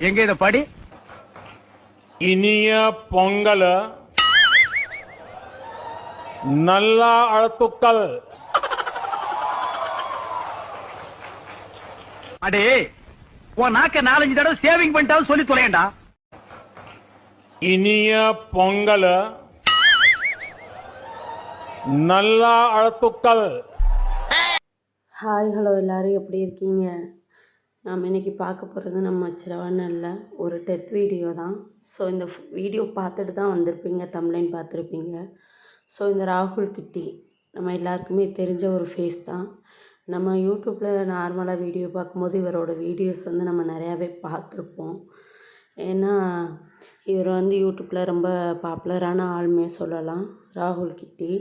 எங்க இத படி. இனிய பொங்கல் நல்ல அழுத்துக்கள். அடே உன் நாக்க 4-5 தடவை சேவிங் பண்ணிட்டாலும் சொல்லி தொலையண்டா. இனிய பொங்கல் நல்ல அழுத்துக்கள். ஹாய் ஹலோ எல்லோரும் எப்படி இருக்கீங்க? நாம் இன்றைக்கி பார்க்க போகிறது நம்ம சிரவணல்ல ஒரு டெத் வீடியோ தான். ஸோ இந்த வீடியோ பார்த்துட்டு தான் வந்திருப்பீங்க, தம்ப்லைன் பார்த்துருப்பீங்க. ஸோ இந்த ராகுல் கிட்டி நம்ம எல்லாருக்குமே தெரிஞ்ச ஒரு ஃபேஸ் தான். நம்ம யூடியூப்பில் நார்மலாக வீடியோ பார்க்கும்போது இவரோட வீடியோஸ் வந்து நம்ம நிறையாவே பார்த்துருப்போம். ஏன்னா இவர் வந்து யூடியூப்பில் ரொம்ப பாப்புலரான ஆளுமே சொல்லலாம். ராகுல் கிட்டி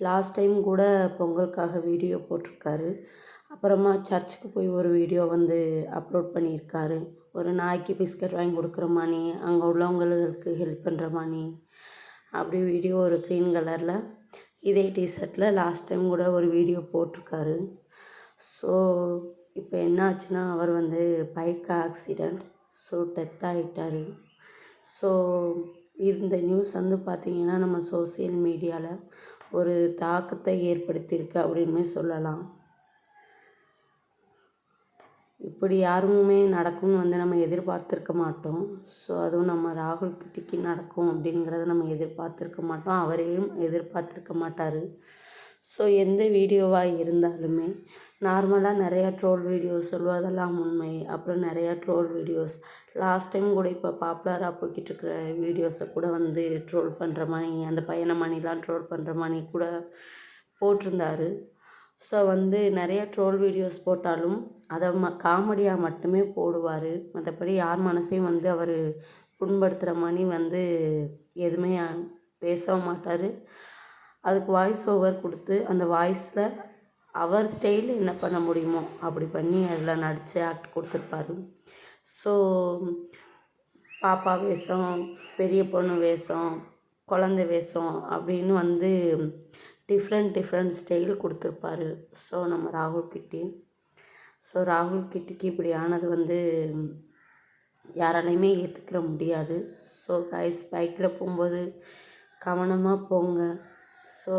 லாஸ்ட் டைம் கூட பொங்கலுக்காக வீடியோ போட்டிருக்காரு. அப்புறமா சர்ச்சுக்கு போய் ஒரு வீடியோ வந்து அப்லோட் பண்ணியிருக்காரு. ஒரு நாய்க்கு பிஸ்கட் வாங்கி கொடுக்குற மாதிரி, அங்கே உள்ளவங்களுக்கு ஹெல்ப் பண்ணுற மாதிரி, அப்படி வீடியோ ஒரு க்ரீன் கலரில் இதே டிஷர்ட்டில் லாஸ்ட் டைம் கூட ஒரு வீடியோ போட்டிருக்காரு. ஸோ இப்போ என்ன ஆச்சுன்னா அவர் வந்து பைக் ஆக்சிடெண்ட், ஸோ டெத் ஆகிட்டார். ஸோ இந்த நியூஸ் வந்து பார்த்திங்கன்னா நம்ம சோசியல் மீடியாவில் ஒரு தாக்கத்தை ஏற்படுத்தியிருக்கு அப்படின்மே சொல்லலாம். இப்படி யாருமே நடக்கும்னு வந்து நம்ம எதிர்பார்த்துருக்க மாட்டோம். ஸோ அதுவும் நம்ம ராகுல் கிட்டிக்கு நடக்கும் அப்படிங்கிறத நம்ம எதிர்பார்த்துருக்க மாட்டோம், அவரையும் எதிர்பார்த்துருக்க மாட்டார். ஸோ எந்த வீடியோவாக இருந்தாலுமே நார்மலாக நிறையா ட்ரோல் வீடியோஸ் சொல்வதெல்லாம் உண்மை. அப்புறம் நிறையா ட்ரோல் வீடியோஸ் லாஸ்ட் டைம் கூட இப்போ பாப்புலராக போய்கிட்டு இருக்கிற வீடியோஸை கூட வந்து ட்ரோல் பண்ணுற மாதிரி, அந்த பையனை மணிலாம் ட்ரோல் பண்ணுற மாதிரி கூட போட்டிருந்தாரு. ஸோ வந்து நிறைய ட்ரோல் வீடியோஸ் போட்டாலும் அதை காமெடியாக மட்டுமே போடுவார். மற்றபடி யார் மனசையும் வந்து அவர் புண்படுத்துகிற மாதிரி வந்து எதுவுமே பேசவும் மாட்டார். அதுக்கு வாய்ஸ் ஓவர் கொடுத்து அந்த வாய்ஸில் அவர் ஸ்டைலில் என்ன பண்ண முடியுமோ அப்படி பண்ணி அதில் நடித்து ஆக்ட் கொடுத்துருப்பாரு. ஸோ பாப்பா வேஷம், பெரிய பொண்ணு வேஷம், குழந்தை வேஷம் அப்படின்னு வந்து டிஃப்ரெண்ட் ஸ்டைல் கொடுத்துருப்பாரு. ஸோ நம்ம ராகுல் கிட்டி. ஸோ ராகுல் கிட்டிக்கு இப்படி ஆனது வந்து யாராலையுமே ஏற்றுக்கிற முடியாது. ஸோ கைஸ், பைக்கில் போகும்போது கவனமாக போங்க. ஸோ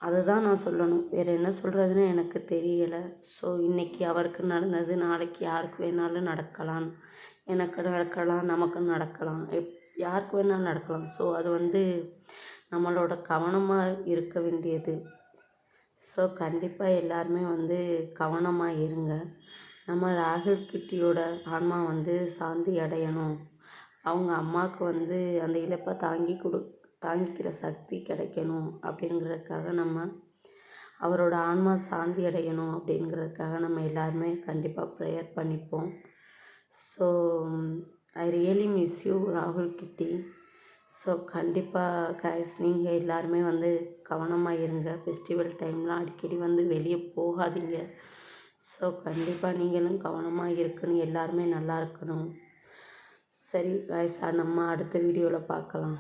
அதுதான் நான் சொல்லணும், வேறு என்ன சொல்கிறதுன்னு எனக்கு தெரியலை. ஸோ இன்றைக்கி அவருக்கு நடந்தது நாளைக்கு யாருக்கு வேணாலும் நடக்கலாம். எனக்கு நடக்கலாம், நமக்கு நடக்கலாம், யாருக்கு வேணாலும் நடக்கலாம். ஸோ அது வந்து நம்மளோட கவனமாக இருக்க வேண்டியது. ஸோ கண்டிப்பாக எல்லாருமே வந்து கவனமாக இருங்க. நம்ம ராகுல் கிட்டியோட ஆன்மா வந்து சாந்தி அடையணும், அவங்க அம்மாவுக்கு வந்து அந்த இழப்பை தாங்கிக்கிற சக்தி கிடைக்கணும் அப்படிங்கிறதுக்காக, நம்ம அவரோட ஆன்மா சாந்தி அடையணும் அப்படிங்கிறதுக்காக நம்ம எல்லாருமே கண்டிப்பாக ப்ரேயர் பண்ணிப்போம். So I really miss you ராகுல் கிட்டி. ஸோ கண்டிப்பாக கைஸ், நீங்கள் எல்லாருமே வந்து கவனமாக இருங்க. ஃபெஸ்டிவல் டைம்லாம் அடிக்கடி வந்து வெளியே போகாதீங்க. ஸோ கண்டிப்பாக நீங்களும் கவனமாக இருக்கணும், எல்லாருமே நல்லா இருக்கணும். சரி கைஸ், நம்ம அடுத்த வீடியோவில் பார்க்கலாம்.